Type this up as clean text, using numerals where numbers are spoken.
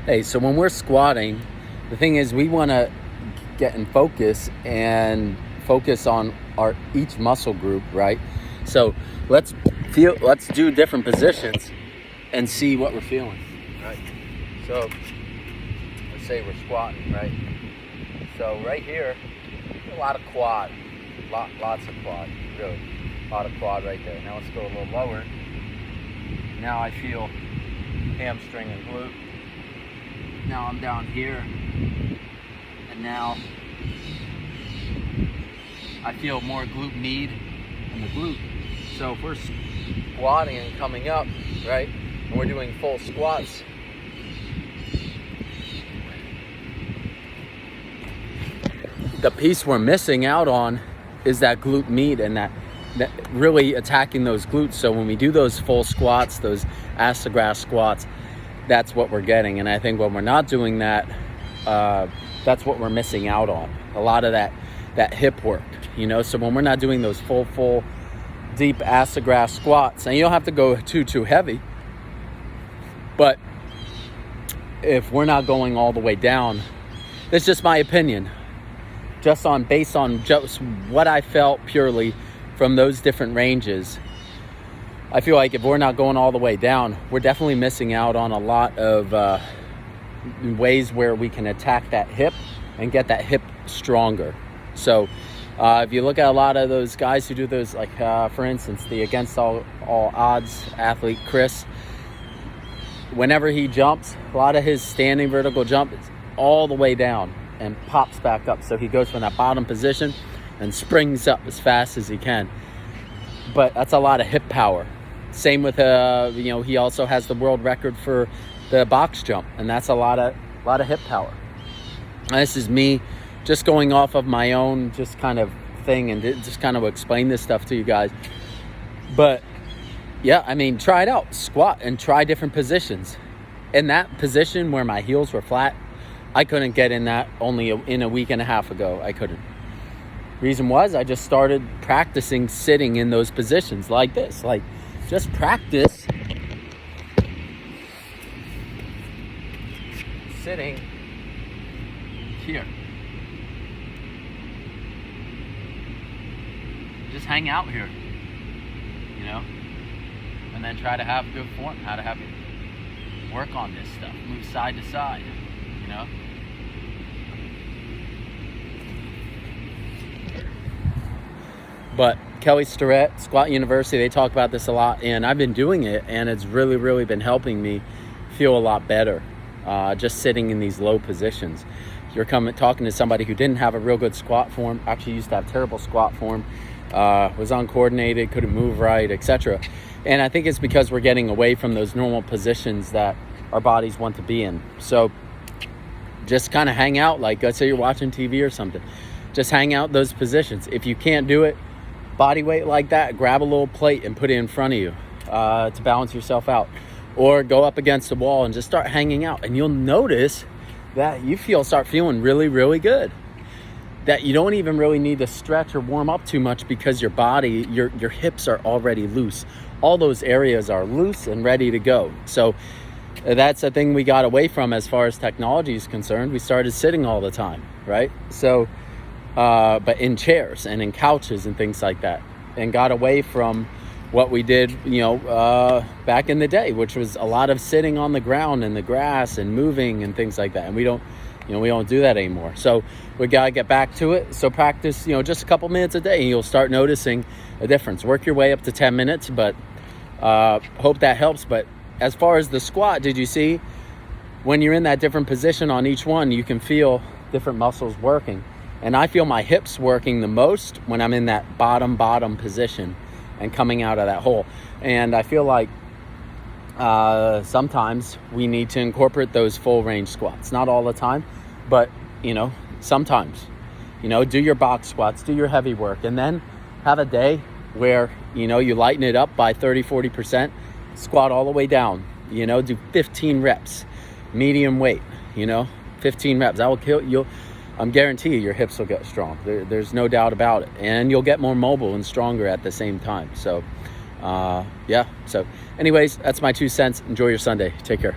Hey, so when we're squatting, the thing is we want to get in focus and focus on our each muscle group, right? So let's do different positions and see what we're feeling, right? So let's say we're squatting, right? So right here, a lot of quad, lots of quad, really, a lot of quad right there. Now let's go a little lower. Now I feel hamstring and glute. Now I'm down here, and now I feel more glute med in the glute. So if we're squatting and coming up, right, and we're doing full squats, the piece we're missing out on is that glute med and that really attacking those glutes. So when we do those full squats, those ass to grass squats, that's what we're getting. And I think when we're not doing that, that's what we're missing out on. A lot of that hip work, So when we're not doing those full deep ass to grass squats, and you don't have to go too heavy, but if we're not going all the way down, that's just my opinion, based on just what I felt purely from those different ranges. I feel like if we're not going all the way down, we're definitely missing out on a lot of ways where we can attack that hip and get that hip stronger. So if you look at a lot of those guys who do those, like for instance, the against all odds athlete, Chris, whenever he jumps, a lot of his standing vertical jump is all the way down and pops back up. So he goes from that bottom position and springs up as fast as he can. But that's a lot of hip power. Same with he also has the world record for the box jump, and that's a lot of hip power. And this is me just going off of my own just kind of thing and just kind of explain this stuff to you guys. But yeah, I mean, try it out, squat and try different positions. In that position where my heels were flat, I couldn't get in that only in a week and a half ago. I couldn't. Reason was I just started practicing sitting in those positions like this. Like, just practice sitting here. Just hang out here, and then try to have good form, how to have you work on this stuff, move side to side, But Kelly Starrett, Squat University, they talk about this a lot, and I've been doing it, and it's really, really been helping me feel a lot better, just sitting in these low positions. You're talking to somebody who didn't have a real good squat form, actually used to have terrible squat form, was uncoordinated, couldn't move right, etc. And I think it's because we're getting away from those normal positions that our bodies want to be in. So just kind of hang out, like let's say you're watching TV or something. Just hang out those positions. If you can't do it, body weight like that, grab a little plate and put it in front of you to balance yourself out. Or go up against the wall and just start hanging out. And you'll notice that you start feeling really, really good. That you don't even really need to stretch or warm up too much because your body, your hips are already loose. All those areas are loose and ready to go. So that's the thing we got away from as far as technology is concerned. We started sitting all the time, right? So but in chairs and in couches and things like that, and got away from what we did, back in the day, which was a lot of sitting on the ground and the grass and moving and things like that. And we don't do that anymore. So we got to get back to it. So practice, just a couple minutes a day and you'll start noticing a difference. Work your way up to 10 minutes, but hope that helps. But as far as the squat, did you see when you're in that different position on each one, you can feel different muscles working. And I feel my hips working the most when I'm in that bottom position and coming out of that hole. And I feel like sometimes we need to incorporate those full range squats. Not all the time, but, sometimes. Do your box squats, do your heavy work, and then have a day where, you lighten it up by 30-40%, squat all the way down, do 15 reps, medium weight, 15 reps. That will kill you. I'm guarantee you your hips will get strong. There's no doubt about it. And you'll get more mobile and stronger at the same time. So, yeah. So anyways, that's my 2 cents. Enjoy your Sunday. Take care.